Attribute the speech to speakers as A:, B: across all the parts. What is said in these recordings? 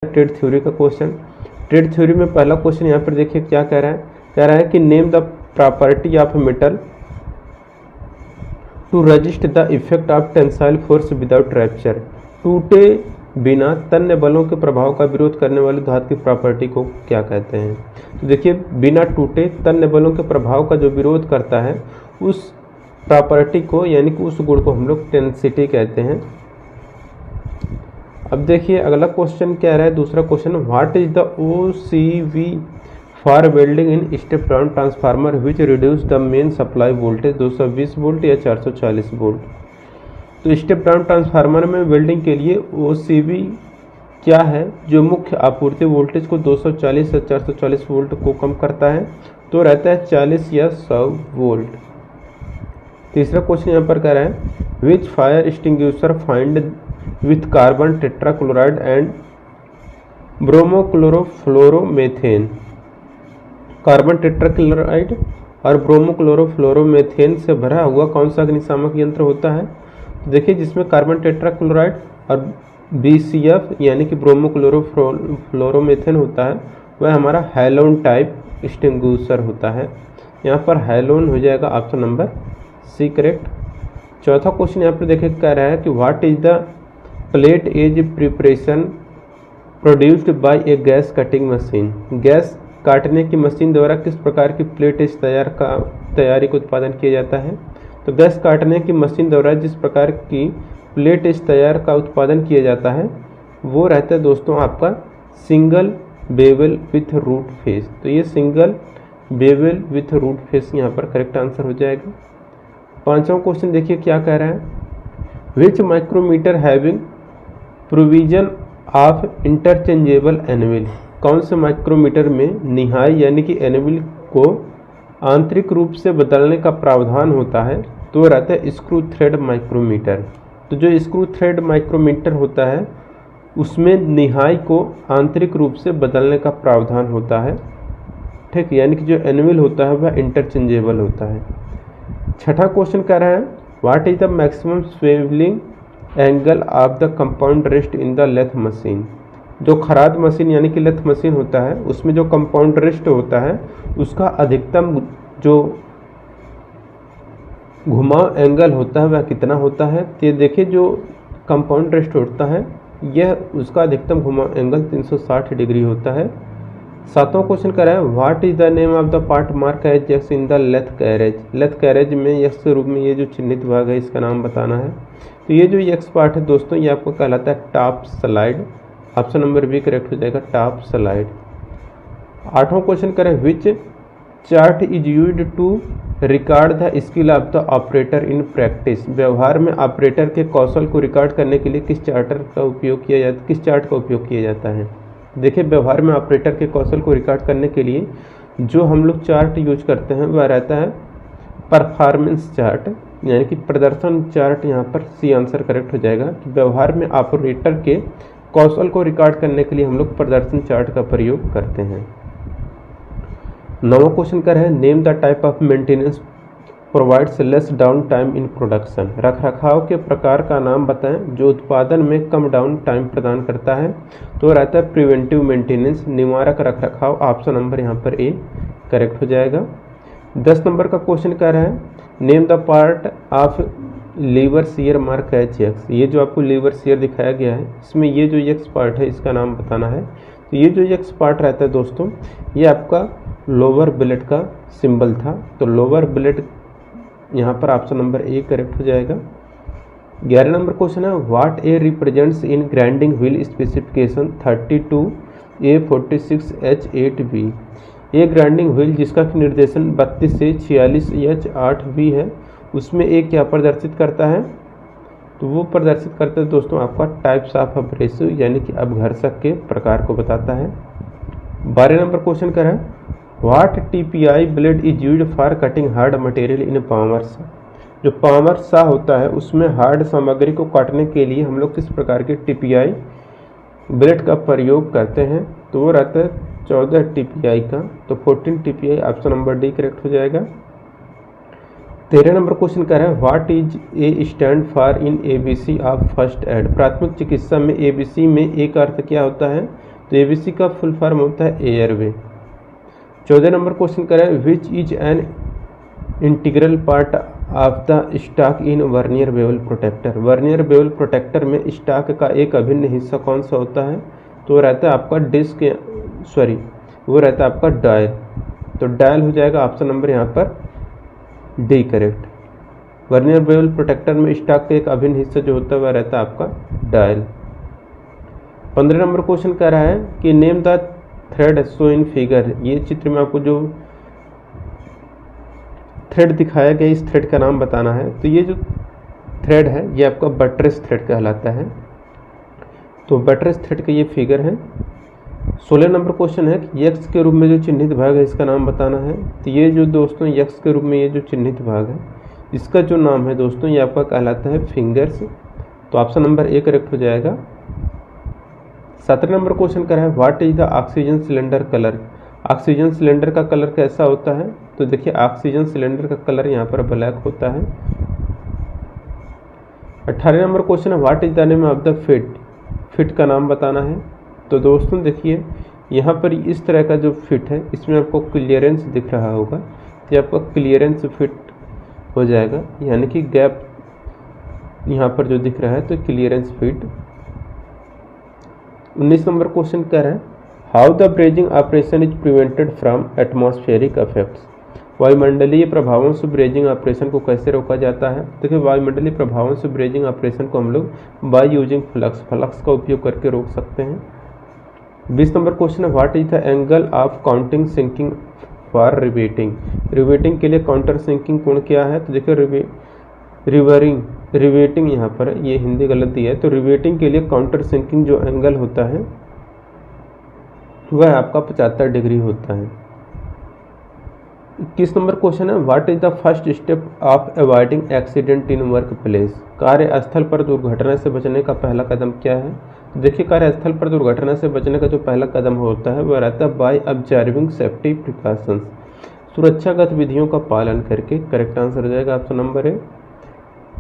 A: Trade theory का question. Trade theory में पहला क्वेश्चन यहाँ पर देखिए क्या कह रहा है कि name the property of metal to resist the effect of tensile force without rupture. टूटे बिना तन्य बलों के प्रभाव का विरोध करने वाली धातु की प्रॉपर्टी को क्या कहते हैं। तो देखिए बिना टूटे तन्य बलों के प्रभाव का जो विरोध करता है उस प्रॉपर्टी को यानी कि उस गुण को हम लोग टेंसिटी कहते हैं। अब देखिए अगला क्वेश्चन क्या रहा है, दूसरा question, what is the OCV for welding in step down transformer which reduce the main supply voltage 220 volt या 440 वोल्ट। तो स्टेप डाउन ट्रांसफार्मर में वेल्डिंग के लिए OCV क्या है जो मुख्य आपूर्ति वोल्टेज को 240 या 440 वोल्ट को कम करता है, तो रहता है 40 या 100 वोल्ट। तीसरा क्वेश्चन यहाँ पर कह रहा है which fire extinguisher find with carbon tetrachloride and bromochlorofluoromethane. Carbon tetrachloride और ब्रोमोक्लोरोफ्लोरोमेथेन से भरा हुआ कौन सा अग्निशामक यंत्र होता है। देखिए जिसमें कार्बन टेट्राक्लोराइड और BCF यानी कि ब्रोमोक्लोरोफ्लोरोमेथेन होता है वह हमारा हैलोन टाइप एक्सटिंग्विशर होता है। यहाँ पर हैलोन हो जाएगा ऑप्शन नंबर सी करेक्ट। चौथा क्वेश्चन यहाँ पर देखिए कह रहा है कि what is the plate edge preparation produced by a gas cutting machine. Gas काटने की मशीन द्वारा किस प्रकार की प्लेट एज तैयारी का उत्पादन किया जाता है। तो गैस काटने की मशीन द्वारा जिस प्रकार की प्लेट एज तैयार का उत्पादन किया जाता है वो रहता है दोस्तों आपका single bevel with root face. तो ये single bevel with root face यहाँ पर करेक्ट आंसर हो जाएगा। पांचवा क्वेश्चन देखिए क्या कह रहा है, which micrometer having provision of interchangeable anvil. कौन से माइक्रोमीटर में निहाई यानी कि एनविल को आंतरिक रूप से बदलने का प्रावधान होता है, तो रहता है स्क्रू थ्रेड माइक्रोमीटर। तो जो स्क्रू थ्रेड माइक्रोमीटर होता है उसमें निहाई को आंतरिक रूप से बदलने का प्रावधान होता है, ठीक, यानी कि जो एनविल होता है वह इंटरचेंजेबल होता है। छठा क्वेश्चन कह रहा है what is the maximum swivelling angle of the compound rest in the lathe machine. जो खराद मशीन यानी कि लेथ मशीन होता है उसमें जो कंपाउंड रेस्ट होता है उसका अधिकतम जो घुमाव एंगल होता है वह कितना होता है। तो ये देखिए जो कंपाउंड रेस्ट होता है यह उसका अधिकतम घुमाव एंगल 360 डिग्री होता है। सातवां क्वेश्चन कर रहा है what is the name of the part mark as x in the lathe carriage. Lathe carriage में एक्स के रूप में ये जो चिन्हित भाग है इसका नाम बताना है। तो ये जो एक्स पार्ट है दोस्तों ये आपको कहलाता है top slide. Option number B correct हो जाएगा टॉप स्लाइड। आठवां क्वेश्चन करें which chart is used to record the skill of the operator in practice. व्यवहार में ऑपरेटर के कौशल को रिकॉर्ड करने के लिए किस चार्ट का उपयोग किया जाता है। देखिए व्यवहार में ऑपरेटर के कौशल को रिकॉर्ड करने के लिए जो हम लोग चार्ट यूज करते हैं वह रहता है परफॉर्मेंस चार्ट यानी कि प्रदर्शन चार्ट। यहाँ पर सी आंसर करेक्ट हो जाएगा कि व्यवहार में ऑपरेटर के कौशल को रिकॉर्ड करने के लिए हम लोग प्रदर्शन चार्ट का प्रयोग करते हैं। नौवां क्वेश्चन कर है name the type of maintenance provides less down time in production. रखरखाव के प्रकार का नाम बताएं जो उत्पादन में कम डाउन टाइम प्रदान करता है, तो रहता है प्रिवेंटिव मेंटेनेंस, निवारक रखरखाव। ऑप्शन नंबर यहाँ पर ए करेक्ट हो जाएगा। 10 नंबर का क्वेश्चन कह रहा है name the part of lever shear mark H X. ये जो आपको लीवर शियर दिखाया गया है इसमें ये जो एक्स पार्ट है इसका नाम बताना है। तो ये जो एक्स पार्ट रहता है दोस्तों ये आपका लोअर बिलेट का सिंबल था, तो लोअर बिलेट यहाँ पर ऑप्शन नंबर ए करेक्ट हो जाएगा। 11 नंबर क्वेश्चन है what A represents in grinding wheel specification 32A46H8V। A grinding wheel जिसका निर्देशन 32 से 46H8V है उसमें ए क्या प्रदर्शित करता है, तो वो प्रदर्शित करता है दोस्तों आपका टाइप्स ऑफ अब्रेसिव यानी कि अपघर्षक के प्रकार को बताता है। 12 नंबर क्वेश्चन कर है what TPI blade is used for cutting hard material in power सा। जो पावर सा होता है उसमें हार्ड सामग्री को काटने के लिए हम लोग किस प्रकार के TPI ब्लेड का प्रयोग करते हैं, तो वो रहता है 14 TPI का, तो 14 TPI option number D correct हो जाएगा। 13 नंबर क्वेश्चन कह रहा है what is a stand for in ABC of first aid. प्राथमिक चिकित्सा में ABC में ए का अर्थ क्या होता है, तो एबीसी का फुल फॉर्म होता है एयरवे। 14 नंबर क्वेश्चन कह रहा है which is an integral part of the stock in vernier bevel protector. Vernier bevel protector में स्टॉक का एक अभिन्न हिस्सा कौन सा होता है? तो वो रहता है आपका डिस्क, वो रहता है आपका डायल। तो डायल हो जाएगा ऑप्शन नंबर यहाँ पर D correct. Vernier bevel protector में स्टॉक का एक अभिन्न हिस्सा जो होता है वह रहता है आपका डायल। 15 नंबर क्वेश्चन कह रहा है कि name the thread show in figure. ये चित्र में आपको जो थ्रेड दिखाया गया इस थ्रेड का नाम बताना है। तो ये जो थ्रेड है ये आपका बटरेस थ्रेड कहलाता है। तो बटरेस थ्रेड का ये फिगर है। 16 नंबर क्वेश्चन है कि यक्स के रूप में जो चिन्हित भाग है इसका नाम बताना है। तो ये जो दोस्तों यक्स के रूप में ये जो चिन्हित भाग है इसका जो नाम है दोस्तों ये आपका कहलाता है फिंगर्स। तो ऑप्शन नंबर ए करेक्ट हो जाएगा। 17 नंबर क्वेश्चन कर रहा है what is the oxygen cylinder colour. Oxygen cylinder का कलर कैसा होता है? तो देखिए ऑक्सीजन सिलेंडर का कलर यहाँ पर ब्लैक होता है। 18 नंबर क्वेश्चन है what is the name of the fit. Fit का नाम बताना है। तो दोस्तों देखिए यहाँ पर इस तरह का जो फिट है इसमें आपको क्लियरेंस दिख रहा होगा, तो आपका क्लियरेंस फिट हो जाएगा, यानी कि गैप यहाँ पर जो दिख रहा है तो क्लियरेंस फिट। 19 नंबर क्वेश्चन कह रहा है how the brazing operation is prevented from atmospheric effects. वायुमंडलीय प्रभावों से ब्रेजिंग ऑपरेशन को कैसे रोका जाता है? देखिए वायुमंडलीय प्रभावों से ब्रेजिंग ऑपरेशन को हम लोग बाय यूजिंग फ्लक्स का उपयोग करके रोक सकते हैं। 20 नंबर क्वेश्चन है what is the angle of counting sinking for riveting. Riveting के लिए काउंटर सिंकिंग कोण क्या है? तो देखिए रिवेटिंग यहाँ पर ये हिंदी गलत दी है। तो रिवेटिंग के लिए काउंटर सिंकिंग जो एंगल होता है वह आपका 75 डिग्री होता है। 21 नंबर क्वेश्चन है what is the first step of avoiding accident in work place. कार्यस्थल पर दुर्घटना से बचने का पहला कदम क्या है? देखिए कार्यस्थल पर दुर्घटना से बचने का जो पहला कदम होता है वह रहता है बाय ऑब्जर्विंग सेफ्टी प्रिकॉशंस। सुरक्षागत विधियों का पालन करके। करेक्ट आंसर हो जाएगा option number A.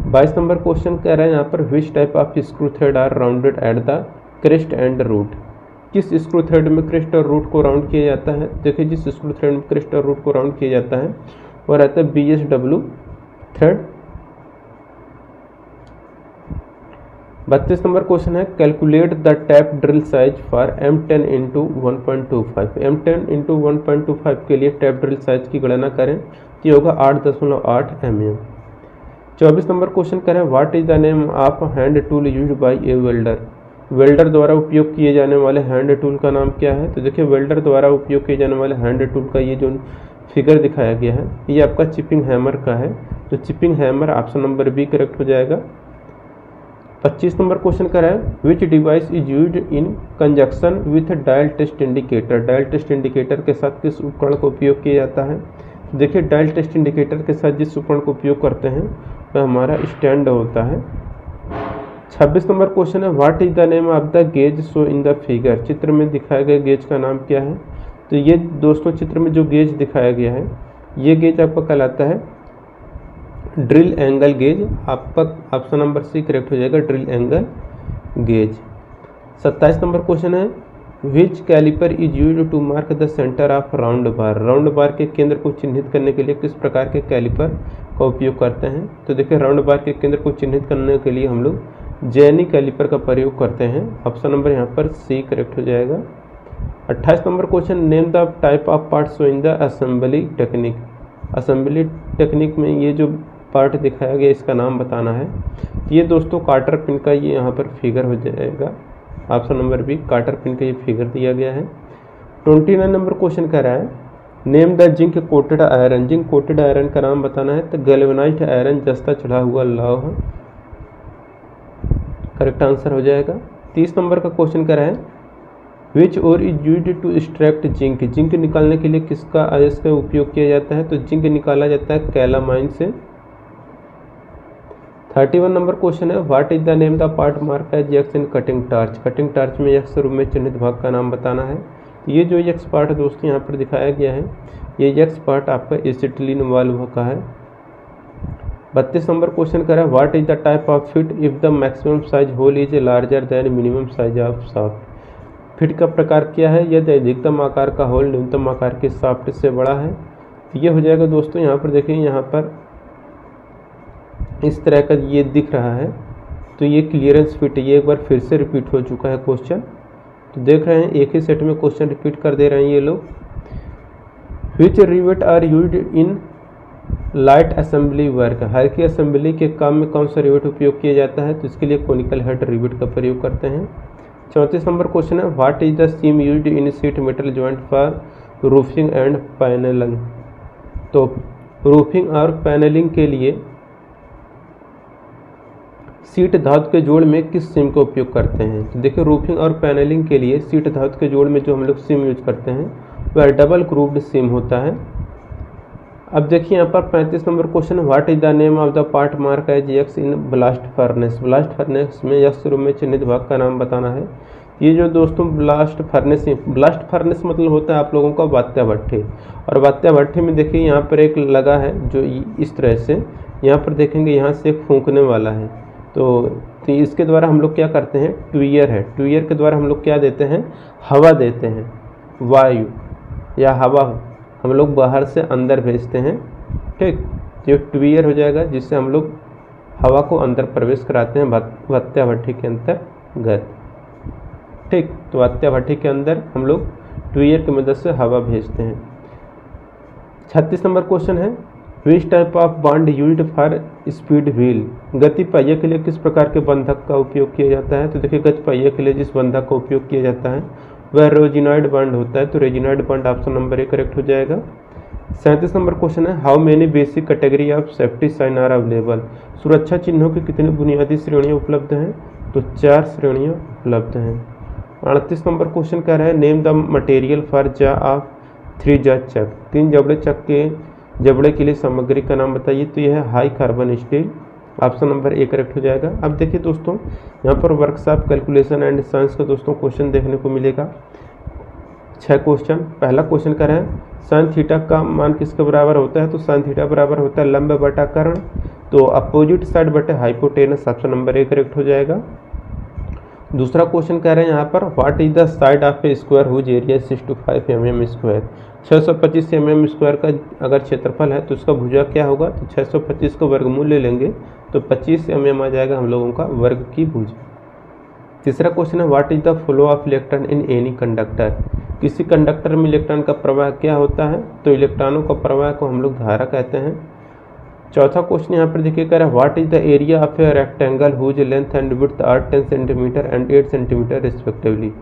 A: 22 number question कह रहा है यहाँ पर which type of screw thread are rounded at the crest and root. किस स्क्रू थ्रेड में क्रेस्ट और रूट को राउंड किया जाता है? देखिए जिस स्क्रू थ्रेड में क्रेस्ट और रूट को राउंड किया जाता है वह रहता है BSW थ्रेड। 32 नंबर क्वेश्चन है calculate the tap drill size for M10 into 1.25। M10 into 1.25 के लिए टैप ड्रिल साइज की गणना करें तो ये होगा 8.8 mm। 24 नंबर क्वेश्चन करें what is the name of hand tool used by A welder. Welder द्वारा उपयोग किए जाने वाले हैंड टूल का नाम क्या है? तो देखिए वेल्डर द्वारा उपयोग किए जाने वाले हैंड टूल का ये जो फिगर दिखाया गया है ये आपका चिपिंग हैमर का है। तो chipping hammer option number B correct हो जाएगा। 25 नंबर क्वेश्चन कर रहा है which device is used in conjunction with dial test indicator. Dial test indicator के साथ किस उपकरण का उपयोग किया जाता है? देखिए डायल टेस्ट इंडिकेटर के साथ जिस उपकरण का उपयोग करते हैं वह हमारा स्टैंड होता है। 26 नंबर क्वेश्चन है what is the name of the gauge show in the figure. चित्र में दिखाए गए गेज का नाम क्या है? तो ये दोस्तों चित्र में जो गेज दिखाया गया है ये गेज आपका कहलाता है ड्रिल एंगल गेज। आपका ऑप्शन नंबर सी करेक्ट हो जाएगा drill angle gauge. 27 number question है which calliper is used to mark the centre of round bar. Round bar के केंद्र को चिन्हित करने के लिए किस प्रकार के कैलिपर का उपयोग करते हैं? तो देखिए राउंड बार के केंद्र को चिन्हित करने के लिए हम लोग जेनी कैलिपर का प्रयोग करते हैं। ऑप्शन नंबर यहाँ पर सी करेक्ट हो जाएगा। 28 number question name the type of part show in the assembly technique. Assembly technique में ये जो पार्ट दिखाया गया इसका नाम बताना है। ये दोस्तों कार्टर पिन का ये यहाँ पर फिगर हो जाएगा। Option number B cotter pin का ये फिगर दिया गया है। 29 नंबर क्वेश्चन कह रहा है name the zinc coated iron. Zinc coated iron का नाम बताना है। तो गैल्वेनाइज्ड आयरन जस्ता चढ़ा हुआ लौह करेक्ट आंसर हो जाएगा। 30 नंबर का क्वेश्चन कह रहा है which ore is used to extract zinc. Zinc निकालने के लिए किसका अयस्क का उपयोग किया जाता है? तो जिंक निकाला जाता है कैलामाइन से। 31 नंबर क्वेश्चन है what is the name the part mark as x in cutting torch. Cutting torch में एक्स रूप में चिन्हित भाग का नाम बताना है। ये जो एक्स पार्ट दोस्तों यहाँ पर दिखाया गया है ये एक्स पार्ट आपका एसिटिलीन वाल्व का है। 32 नंबर क्वेश्चन कर रहा है what is the type of fit if the maximum size hole is larger than minimum size of shaft. Fit का प्रकार क्या है, यदि अधिकतम आकार का होल न्यूनतम आकार के शाफ्ट से बड़ा है। तो ये हो जाएगा दोस्तों, यहाँ पर देखिए, यहाँ पर इस तरह का ये दिख रहा है, तो ये क्लियरेंस फिट, ये एक बार फिर से रिपीट हो चुका है क्वेश्चन। तो देख रहे हैं एक ही सेट में क्वेश्चन रिपीट कर दे रहे हैं ये लोग। Which rivet are used in light assembly work, हल्की असेंबली के काम में कौन सा रिवेट उपयोग किया जाता है, तो इसके लिए कोनिकल हेड रिवेट का प्रयोग करते हैं। 34 नंबर क्वेश्चन है, what is the seam used in sheet metal joint for roofing and panelling. तो रूफिंग और पैनलिंग के लिए सीट धातु के जोड़ में किस सीम का उपयोग करते हैं। तो देखिए, रूफिंग और पैनलिंग के लिए सीट धातु के जोड़ में जो हम लोग सीम यूज करते हैं वह डबल ग्रूव्ड सीम होता है। अब देखिए यहाँ पर 35 number question, what is the name of the part mark as x in blast furnace. Blast furnace में एक्स रूप में चिन्हित भाग का नाम बताना है। ये जो दोस्तों ब्लास्ट फर्नेस मतलब होता है आप लोगों का वात्या भट्ठी, और वात्या भट्ठी में देखिए यहाँ पर एक लगा है जो इस तरह से, यहाँ पर देखेंगे यहाँ से एक फूंकने वाला है। तो इसके द्वारा हम लोग क्या करते हैं, ट्यूयर है, ट्यूयर के द्वारा हम लोग क्या देते हैं, हवा देते हैं, वायु या हवा हम लोग बाहर से अंदर भेजते हैं। ठीक, ये ट्यूयर हो जाएगा जिससे हम लोग हवा को अंदर प्रवेश कराते हैं वात्या भट्ठी के अंतर्गत। ठीक, तो वात्या भट्ठी के अंदर हम लोग ट्यूयर की मदद से हवा भेजते हैं। 36 नंबर क्वेश्चन है, विच type of bond used for speed wheel. गति पहिए के लिए किस प्रकार के बंधक का उपयोग किया जाता है। तो देखिए, गति पहिए के लिए जिस बंधक का उपयोग किया जाता है वह रेजिनॉइड बॉन्ड होता है। तो resinoid bond option number 1 correct हो जाएगा। 37 नंबर क्वेश्चन है, how many basic category of safety sign are available. सुरक्षा चिन्हों की कितनी बुनियादी श्रेणियाँ उपलब्ध हैं। तो 4 श्रेणियाँ उपलब्ध हैं। 38 नंबर क्वेश्चन कह रहा है, नेम द मटेरियल फॉर जा ऑफ 3 जा चक। 3 जबड़े चक के जबड़े के लिए सामग्री का नाम बताइए। तो यह है high carbon steel, option number 1 correct हो जाएगा। अब देखिए दोस्तों, यहाँ पर वर्कशॉप कैलकुलेशन एंड साइंस का दोस्तों क्वेश्चन देखने को मिलेगा। 6 क्वेश्चन। पहला क्वेश्चन कर रहे हैं, साइन थीटा का मान किसके बराबर होता है। तो साइन थीटा बराबर होता है लंब बटा कर्ण, तो अपोजिट साइड बटे हाइपोटेनस, ऑप्शन नंबर 1 करेक्ट हो जाएगा। दूसरा क्वेश्चन कह रहे हैं यहाँ पर, what is the side of a square whose area 625 mm square. 625 mm square का अगर क्षेत्रफल है तो उसका भुजा क्या होगा। तो 625 को वर्गमूल ले लेंगे तो 25 mm आ जाएगा हम लोगों का वर्ग की भुजा। तीसरा क्वेश्चन है, what is the flow of electron in any conductor. किसी कंडक्टर में इलेक्ट्रॉन का प्रवाह क्या होता है। तो इलेक्ट्रॉनों का प्रवाह को हम लोग धारा कहते हैं। चौथा क्वेश्चन यहाँ पर देखिए कह रहा है, what is the area of a rectangle whose length and width are 10 centimetre and 8 centimetre respectively.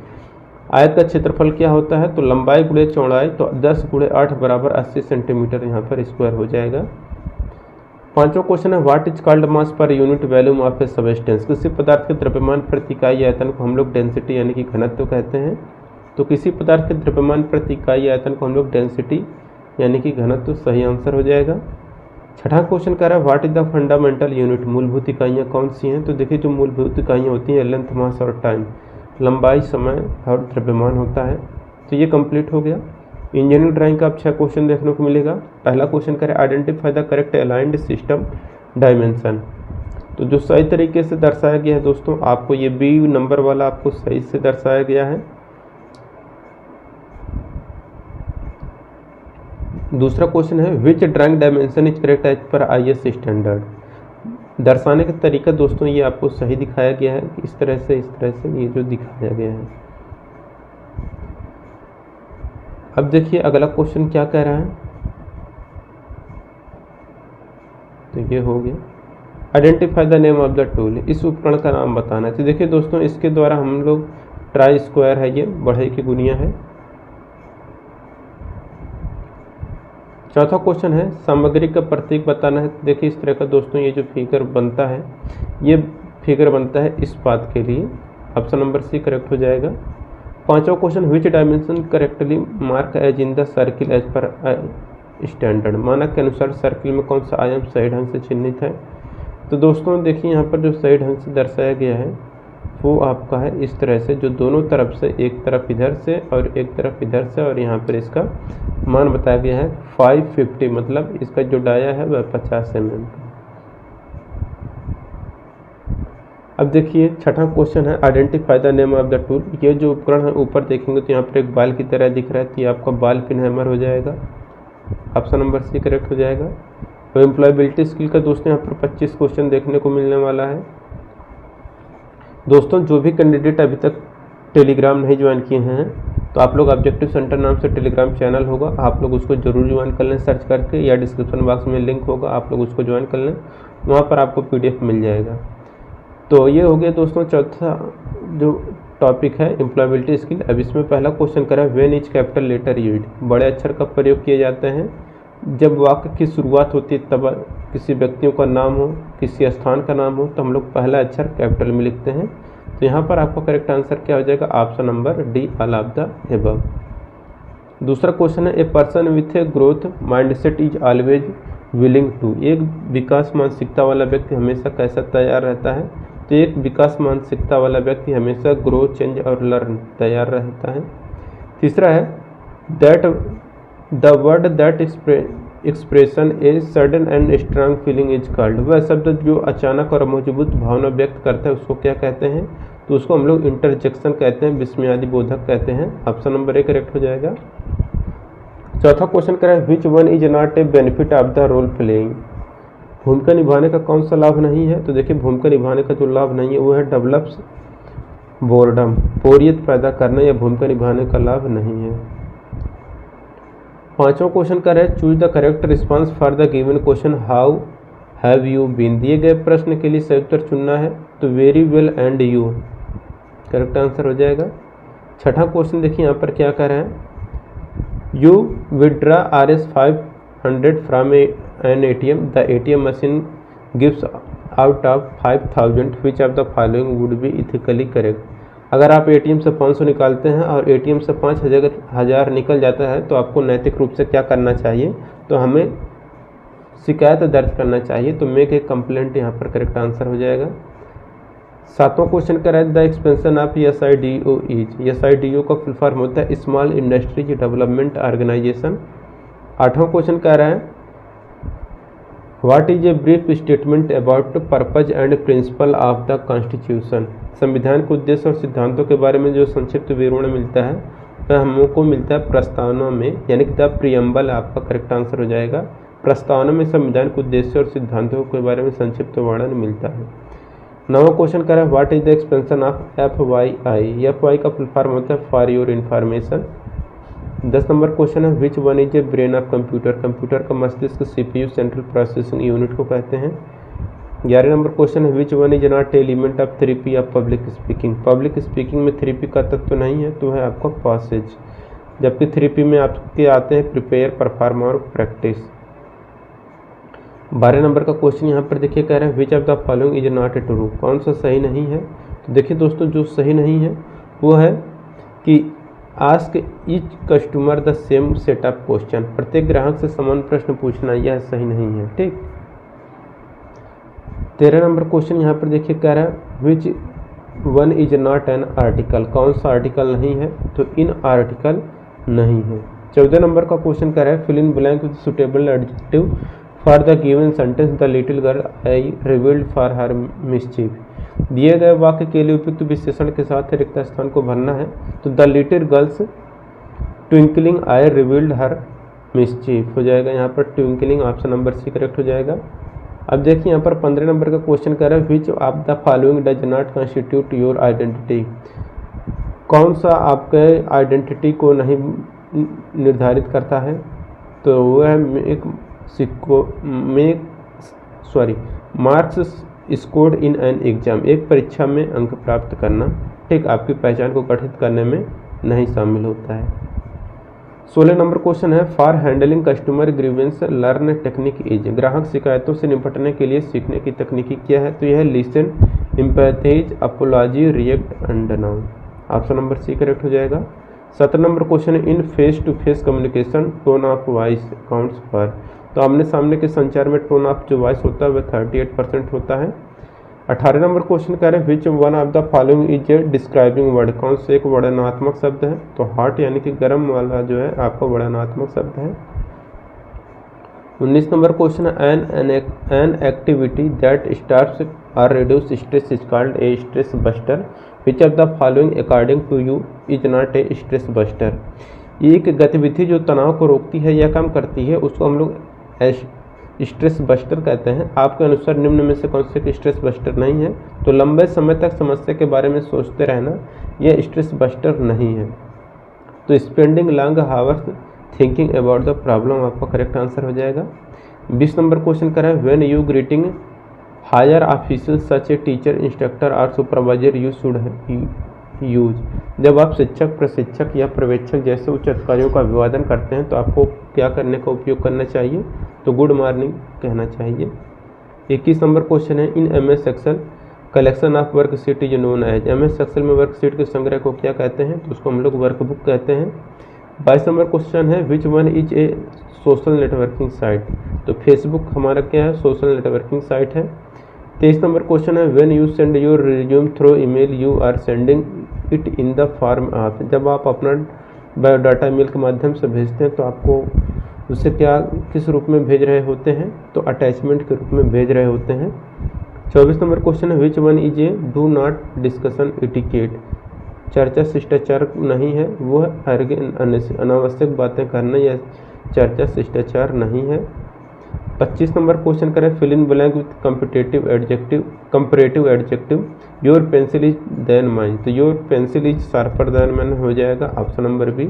A: आयत का क्षेत्रफल क्या होता है। तो लंबाई गुणे चौड़ाई, तो 10 गुणे 8 बराबर 80 सेंटीमीटर यहाँ पर स्क्वायर हो जाएगा। पांचवा क्वेश्चन है, what is called mass per unit volume of A substance. किसी पदार्थ के द्रव्यमान प्रति इकाई आयतन को हम लोग डेंसिटी यानी कि घनत्व कहते हैं। तो किसी पदार्थ के द्रव्यमान प्रति इकाई आयतन को हम लोग डेंसिटी यानी कि घनत्व सही आंसर हो जाएगा। छठा क्वेश्चन कह रहा है, what is the fundamental unit. मूलभूत इकाइयाँ कौन सी हैं। तो देखिए, जो मूलभूत इकाइयाँ होती हैं लेंथ, मास और टाइम, लंबाई, समय और द्रव्यमान होता है। तो ये कंप्लीट हो गया। इंजीनियरिंग ड्राइंग का अब 6 क्वेश्चन देखने को मिलेगा। पहला क्वेश्चन करें, identify the correct aligned system dimension. तो जो सही तरीके से दर्शाया गया है दोस्तों, आपको ये बी नंबर वाला आपको सही से दर्शाया गया है। दूसरा क्वेश्चन है, which drawing dimension is correct as per IS standard. दर्शाने का तरीका दोस्तों ये आपको सही दिखाया गया है, इस तरह से ये जो दिखाया गया है। अब देखिए अगला क्वेश्चन क्या कह रहा है। तो ये हो गया, identify the name of the tool. इस उपकरण का नाम बताना है। तो देखिए दोस्तों, इसके द्वारा हम लोग ट्राई स्क्वायर है, ये बढ़ई की गुनिया है। चौथा क्वेश्चन है, सामग्री का प्रतीक बताना है। देखिए इस तरह का दोस्तों ये जो फिगर बनता है, ये फिगर बनता है इस्पात के लिए, ऑप्शन नंबर सी करेक्ट हो जाएगा। पांचवा question, which dimension correctly mark as in the circle as per standard. मानक के अनुसार सर्किल में कौन सा आयाम सही ढंग से चिन्हित है। तो दोस्तों देखिए यहाँ पर जो सही ढंग से दर्शाया गया है वो आपका है इस तरह से, जो दोनों तरफ से, एक तरफ इधर से और एक तरफ इधर से, और यहाँ पर इसका मान बताया गया है 550, मतलब इसका जो डाया है वह 50 mm का। अब देखिए छठा क्वेश्चन है identify the name of the tool. ये जो उपकरण है ऊपर देखेंगे तो यहाँ पर एक बाल की तरह दिख रहा है, तो ये आपका बाल पिन हैमर हो जाएगा। ऑप्शन नंबर सी करेक्ट हो जाएगा। तो एम्प्लॉयबिलिटी स्किल का दोस्तों यहाँ पर 25 क्वेश्चन देखने को मिलने वाला है। दोस्तों जो भी कैंडिडेट अभी तक टेलीग्राम नहीं ज्वाइन किए हैं तो आप लोग ऑब्जेक्टिव सेंटर नाम से टेलीग्राम चैनल होगा, आप लोग उसको जरूर ज्वाइन कर लें सर्च करके, या डिस्क्रिप्शन बॉक्स में लिंक होगा, आप लोग उसको ज्वाइन कर लें, वहाँ पर आपको PDF मिल जाएगा। तो ये हो गया दोस्तों चौथा जो टॉपिक है एम्प्लॉयबिलिटी स्किल। अब इसमें पहला क्वेश्चन करा when is capital letter used, बड़े अक्षर का प्रयोग किए जाते हैं जब वाक्य की शुरुआत होती है, तब किसी व्यक्तियों का नाम हो, किसी स्थान का नाम हो, तो हम लोग पहला अक्षर कैपिटल में लिखते हैं। तो यहाँ पर आपका करेक्ट आंसर क्या हो जाएगा, option number D all of the above. दूसरा क्वेश्चन है a person with a growth mindset is always willing to, एक विकास मानसिकता वाला व्यक्ति हमेशा कैसा तैयार रहता है, तो एक विकास मानसिकता वाला व्यक्ति हमेशा ग्रो, चेंज और लर्न तैयार रहता है। तीसरा है that the word that expression a sudden and strong feeling is called, वह शब्द जो अचानक और मजबूत भावना व्यक्त करता है उसको क्या कहते हैं, तो उसको हम लोग इंटरजेक्शन कहते हैं, विस्मयादि बोधक कहते हैं। ऑप्शन नंबर ए करेक्ट हो जाएगा। चौथा क्वेश्चन करें which one is not a benefit of the role playing, भूमिका निभाने का कौन सा लाभ नहीं है, तो देखिए भूमिका निभाने का जो लाभ नहीं है वो है डेवलप्स बोर्डम, बोरियत पैदा करना, या भूमिका निभाने का लाभ नहीं है। पांचवा क्वेश्चन कर है choose the correct response for the given question how have you been, दिए गए प्रश्न के लिए सही उत्तर चुनना है, तो very well and you correct answer हो जाएगा। छठा क्वेश्चन देखिए यहाँ पर क्या कर रहे हैं, you withdraw Rs500 from an ATM, the ATM machine gives out of 5000 which of the following would be ethically correct, अगर आप ATM से 500 निकालते हैं और ATM से 5000 निकल जाता है तो आपको नैतिक रूप से क्या करना चाहिए, तो हमें शिकायत दर्ज करना चाहिए, तो मेक ए कंप्लेंट यहाँ पर करेक्ट आंसर हो जाएगा। सातवां क्वेश्चन कह रहा है the expansion of SIDO is, SIDO का फुल फॉर्म होता है स्मॉल इंडस्ट्रीज डेवलपमेंट ऑर्गेनाइजेशन। आठवां क्वेश्चन कह रहा है what is a brief statement about purpose and principle of the constitution, संविधान के उद्देश्य और सिद्धांतों के बारे में जो संक्षिप्त विवरण मिलता है वह हमको मिलता है प्रस्तावना में, यानी कि द प्रियम्बल आपका करेक्ट आंसर हो जाएगा। प्रस्तावना में संविधान के उद्देश्य और सिद्धांतों के बारे में संक्षिप्त वर्णन मिलता है। नवा क्वेश्चन कर रहा है what is the expansion of FYI, FY का फुल फॉर्म होता है for your information. 10 number question है which one is a brain of computer, computer का मस्तिष्क CPU सेंट्रल प्रोसेसिंग यूनिट को कहते हैं। 11 नंबर क्वेश्चन है which one is not element of 3P of public speaking, public speaking में 3P का तत्व नहीं है, तो है आपका पासेज, जबकि 3P में आपके आते हैं प्रिपेयर, परफॉर्म और प्रैक्टिस। 12 नंबर का क्वेश्चन यहाँ पर देखिए कह रहे हैं विच of the following is not A true, कौन सा सही नहीं है, तो देखिए दोस्तों जो सही नहीं है वो है कि ask each customer the same set of question, प्रत्येक ग्राहक से समान प्रश्न पूछना, यह सही नहीं है। ठीक। 13 नंबर क्वेश्चन यहाँ पर देखिए कह रहा है which one is not an article, कौन सा आर्टिकल नहीं है, तो इन आर्टिकल नहीं है। 14 नंबर का क्वेश्चन कह रहा है fill in blank with suitable adjective for the given sentence the little girl eye revealed for her mischief, दिए गए वाक्य के लिए उपयुक्त विशेषण के साथ रिक्त स्थान को भरना है, तो the little girl's twinkling eye revealed her mischief हो जाएगा, यहाँ पर twinkling option number C correct हो जाएगा। अब देखिए यहाँ पर 15 नंबर का क्वेश्चन कर रहा है विच of the following does not constitute your identity, कौन सा आपके आइडेंटिटी को नहीं निर्धारित करता है, तो वह एक marks scored in an exam, एक परीक्षा में अंक प्राप्त करना, ठीक, आपकी पहचान को गठित करने में नहीं शामिल होता है। 16 नंबर क्वेश्चन है for handling customer grievance learn technique is, ग्राहक शिकायतों से निपटने के लिए सीखने की तकनीकी क्या है, तो यह listen, empathise, apology, react and now, option number C correct हो जाएगा। 17 number question in face to face communication tone of voice counts for, तो आमने सामने के संचार में टोन ऑफ जो वॉइस होता है वह 38% होता है। 18 नंबर क्वेश्चन कह रहे हैं which one of the following is a describing word, कौन से एक वर्णनात्मक शब्द है, तो हॉट यानी कि गर्म वाला जो है आपका वर्णनात्मक शब्द है। 19 नंबर क्वेश्चन है an activity that starts or reduce stress is called a stress buster. Which of the following according to you is not a stress buster? एक गतिविधि जो तनाव को रोकती है या कम करती है उसको हम लोग स्ट्रेस बस्टर कहते हैं। आपके अनुसार निम्न में से कौन से स्ट्रेस बस्टर नहीं है? तो लंबे समय तक समस्या के बारे में सोचते रहना यह स्ट्रेस बस्टर नहीं है। तो spending long hours thinking about the problem आपका करेक्ट आंसर हो जाएगा। 20 नंबर क्वेश्चन कर रहा है when you greeting higher official such a teacher instructor और सुपरवाइजर यू शुड यूज। जब आप शिक्षक प्रशिक्षक या पर्यवेक्षक जैसे उच्च अधिकारियों का अभिवादन करते हैं तो आपको क्या करने का उपयोग करना चाहिए? तो गुड मॉर्निंग कहना चाहिए। 21 नंबर क्वेश्चन है in MS Excel collection of worksheet is known as. MS Excel में वर्कशीट के संग्रह को क्या कहते हैं? तो उसको हम लोग वर्कबुक कहते हैं। 22 नंबर क्वेश्चन है which one is a social networking site. तो फेसबुक हमारा क्या है? सोशल नेटवर्किंग साइट है। 23 नंबर क्वेश्चन है when you send your resume through email you are sending it in the form of. जब आप अपना बायोडाटा ईमेल के माध्यम से भेजते हैं तो आपको उसे क्या किस रूप में भेज रहे होते हैं? तो अटैचमेंट के रूप में भेज रहे होते हैं। 24 नंबर क्वेश्चन है which one is a do not discussion etiquette. चर्चा शिष्टाचार नहीं है, वो अनावश्यक बातें करना या चर्चा शिष्टाचार नहीं है। 25 नंबर क्वेश्चन करें fill in blank with comparative adjective your pencil is than mine. तो your pencil is sharper than mine हो जाएगा ऑप्शन नंबर बी।